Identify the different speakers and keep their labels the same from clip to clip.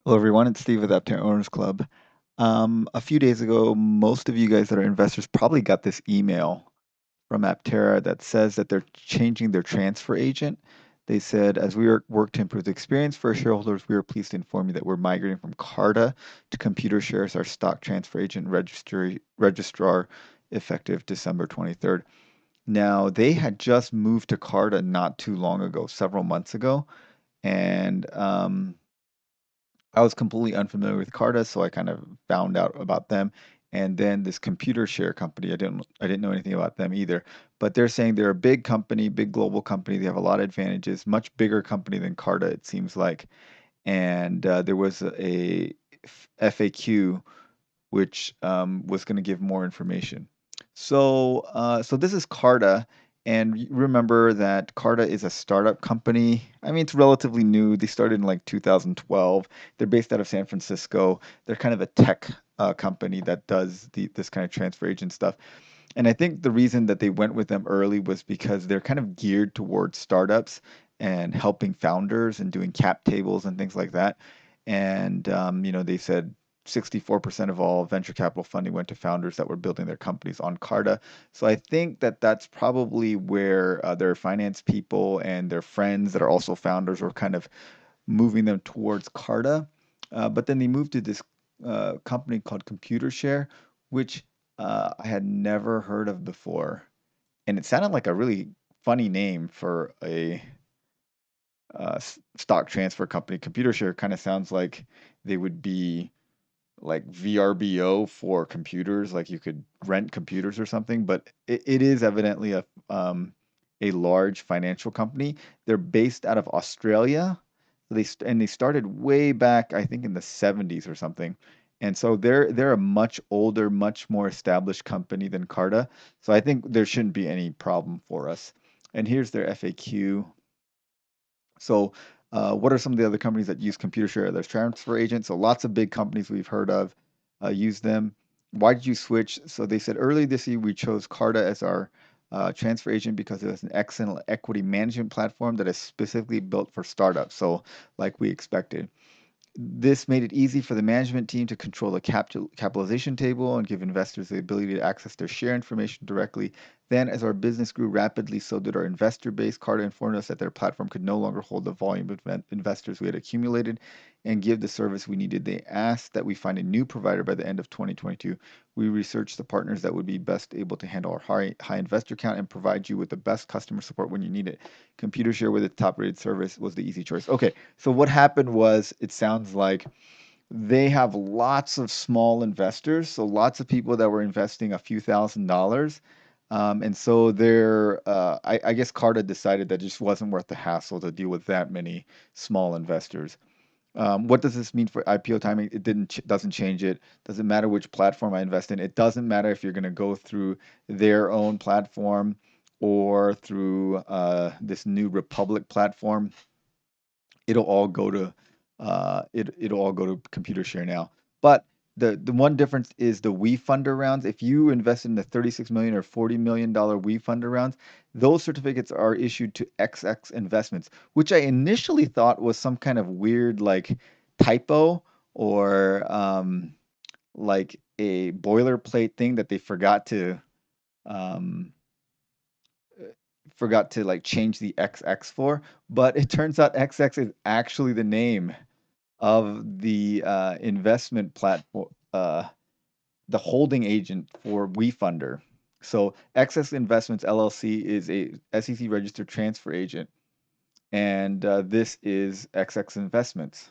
Speaker 1: Hello, everyone. It's Steve with Aptera Owners Club. A few days ago, most of you guys that are investors probably got this email from Aptera that says that they're changing their transfer agent. They said, as we work to improve the experience for our shareholders, we are pleased to inform you that we're migrating from Carta to Computer Shares, our stock transfer agent registrar, effective December 23rd. Now, they had just moved to Carta not too long ago, several months ago, and I was completely unfamiliar with Carta, so I kind of found out about them. And then this computer share company, I didn't know anything about them either. But they're saying they're a big company, big global company. They have a lot of advantages, much bigger company than Carta, it seems like. And there was a FAQ which was going to give more information. So this is Carta, and remember that Carta is a startup company. I mean, it's relatively new. They started in like 2012. They're based out of San Francisco. They're kind of a tech company that does this kind of transfer agent stuff. And I think the reason that they went with them early was because they're kind of geared towards startups and helping founders and doing cap tables and things like that. And they said 64% of all venture capital funding went to founders that were building their companies on Carta. So I think that that's probably where their finance people and their friends that are also founders were kind of moving them towards Carta. But then they moved to this company called Computer Share, which I had never heard of before. And it sounded like a really funny name for a stock transfer company. Computer Share kind of sounds like they would be like VRBO for computers, like you could rent computers or something, but it is evidently a large financial company. They're based out of Australia. And they started way back, I think in the 70s or something. And so they're a much older, much more established company than Carta. So I think there shouldn't be any problem for us. And here's their FAQ. So, what are some of the other companies that use computer share? There's transfer agents. So, lots of big companies we've heard of use them. Why did you switch? So, they said early this year we chose Carta as our transfer agent because it was an excellent equity management platform that is specifically built for startups. So, like we expected. This made it easy for the management team to control the capitalization table and give investors the ability to access their share information directly. Then, as our business grew rapidly, so did our investor base. Carta informed us that their platform could no longer hold the volume of investors we had accumulated and give the service we needed. They asked that we find a new provider by the end of 2022. We researched the partners that would be best able to handle our high investor count and provide you with the best customer support when you need it. Computer with its top-rated service was the easy choice. Okay, so what happened was it sounds like they have lots of small investors, so lots of people that were investing a few $1,000s. And so I guess Carta decided that it just wasn't worth the hassle to deal with that many small investors. What does this mean for IPO timing? It doesn't change it. Doesn't matter which platform I invest in. It doesn't matter if you're going to go through their own platform or through this new Republic platform. It'll all go to it'll all go to computer share now. But the one difference is the WeFunder rounds. If you invest in the 36 million or $40 million WeFunder rounds, those certificates are issued to XX Investments, which I initially thought was some kind of weird like typo or like a boilerplate thing that they um, forgot to like change the XX for. But it turns out XX is actually the name of the investment platform, the holding agent for WeFunder. So XS Investments LLC is a SEC registered transfer agent, and this is XX Investments.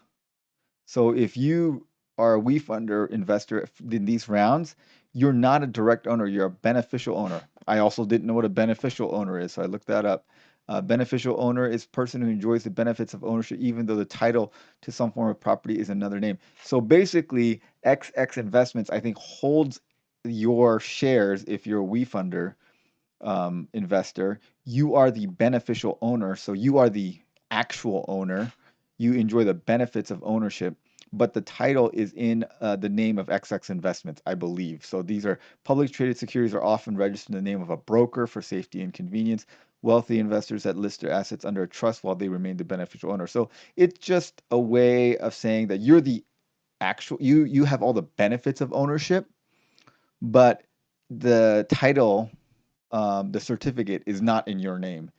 Speaker 1: So if you are a WeFunder investor in these rounds, you're not a direct owner, you're a beneficial owner. I also didn't know what a beneficial owner is, so I looked that up. A beneficial owner is a person who enjoys the benefits of ownership, even though the title to some form of property is another name. So basically, XX Investments, I think, holds your shares if you're a WeFunder investor. You are the beneficial owner, so you are the actual owner. You enjoy the benefits of ownership, but the title is in the name of XX Investments, I believe. So these are publicly traded securities are often registered in the name of a broker for safety and convenience. Wealthy investors that list their assets under a trust while they remain the beneficial owner. So it's just a way of saying that you're the actual you have all the benefits of ownership, but the title, the certificate is not in your name.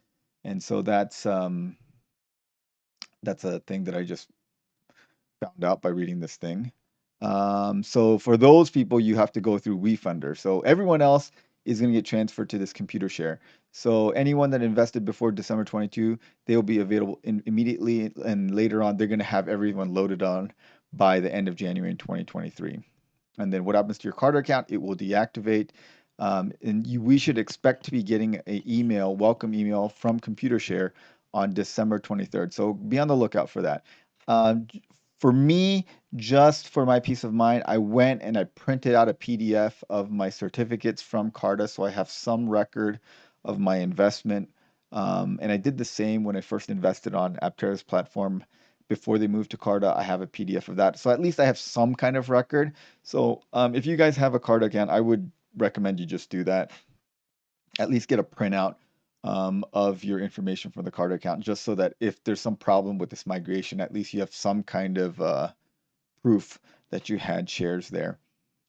Speaker 1: And so that's a thing that I just found out by reading this thing. So for those people, you have to go through WeFunder. So everyone else is going to get transferred to this computer share. So anyone that invested before December 22, they will be available immediately, and later on, they're going to have everyone loaded on by the end of January in 2023. And then what happens to your Carter account? It will deactivate. We should expect to be getting a email, welcome email from ComputerShare on December 23rd. So be on the lookout for that. Um, for me, just for my peace of mind, I went and I printed out a PDF of my certificates from Carta, so I have some record of my investment. And I did the same when I first invested on Aptera's platform. Before they moved to Carta, I have a PDF of that. So at least I have some kind of record. So if you guys have a Carta account, I would recommend you just do that. At least get a printout of your information from the Carta account, just so that if there's some problem with this migration, at least you have some kind of proof that you had shares there.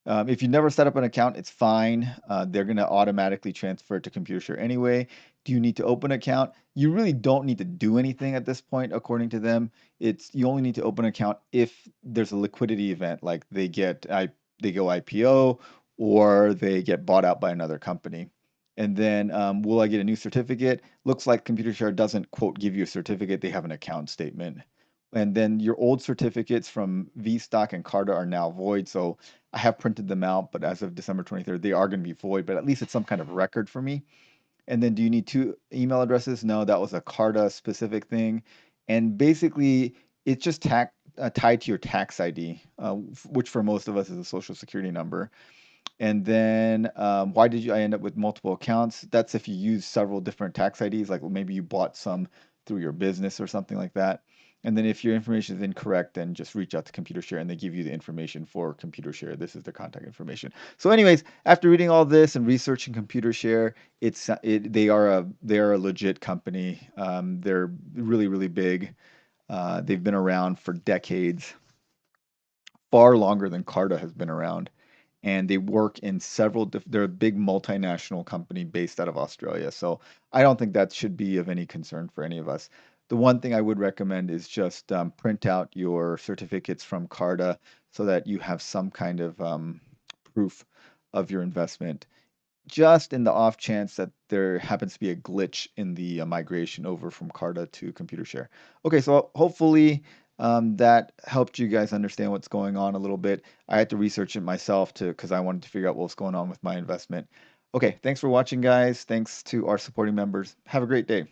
Speaker 1: If you never set up an account, it's fine. They're going to automatically transfer it to ComputerShare anyway. Do you need to open an account? You really don't need to do anything at this point, according to them. You only need to open an account if there's a liquidity event, like they go IPO or they get bought out by another company. And then will I get a new certificate? Looks like ComputerShare doesn't quote give you a certificate. They have an account statement. And then your old certificates from VStock and Carta are now void. So I have printed them out, but as of December 23rd, they are going to be void, but at least it's some kind of record for me. And then do you need two email addresses? No, that was a Carta specific thing. And basically, it's just tied to your tax ID, which for most of us is a social security number. And then why did I end up with multiple accounts? That's if you use several different tax IDs, like maybe you bought some through your business or something like that. And then if your information is incorrect, then just reach out to ComputerShare and they give you the information for ComputerShare. This is the contact information. So, anyways, after reading all this and researching ComputerShare, they are a legit company. They're really really big. They've been around for decades, far longer than Carta has been around, and they work in they're a big multinational company based out of Australia. So I don't think that should be of any concern for any of us. The one thing I would recommend is just print out your certificates from Carta so that you have some kind of proof of your investment, just in the off chance that there happens to be a glitch in the migration over from Carta to ComputerShare. Okay, so hopefully that helped you guys understand what's going on a little bit. I had to research it myself too because I wanted to figure out what was going on with my investment. Okay, thanks for watching, guys. Thanks to our supporting members. Have a great day.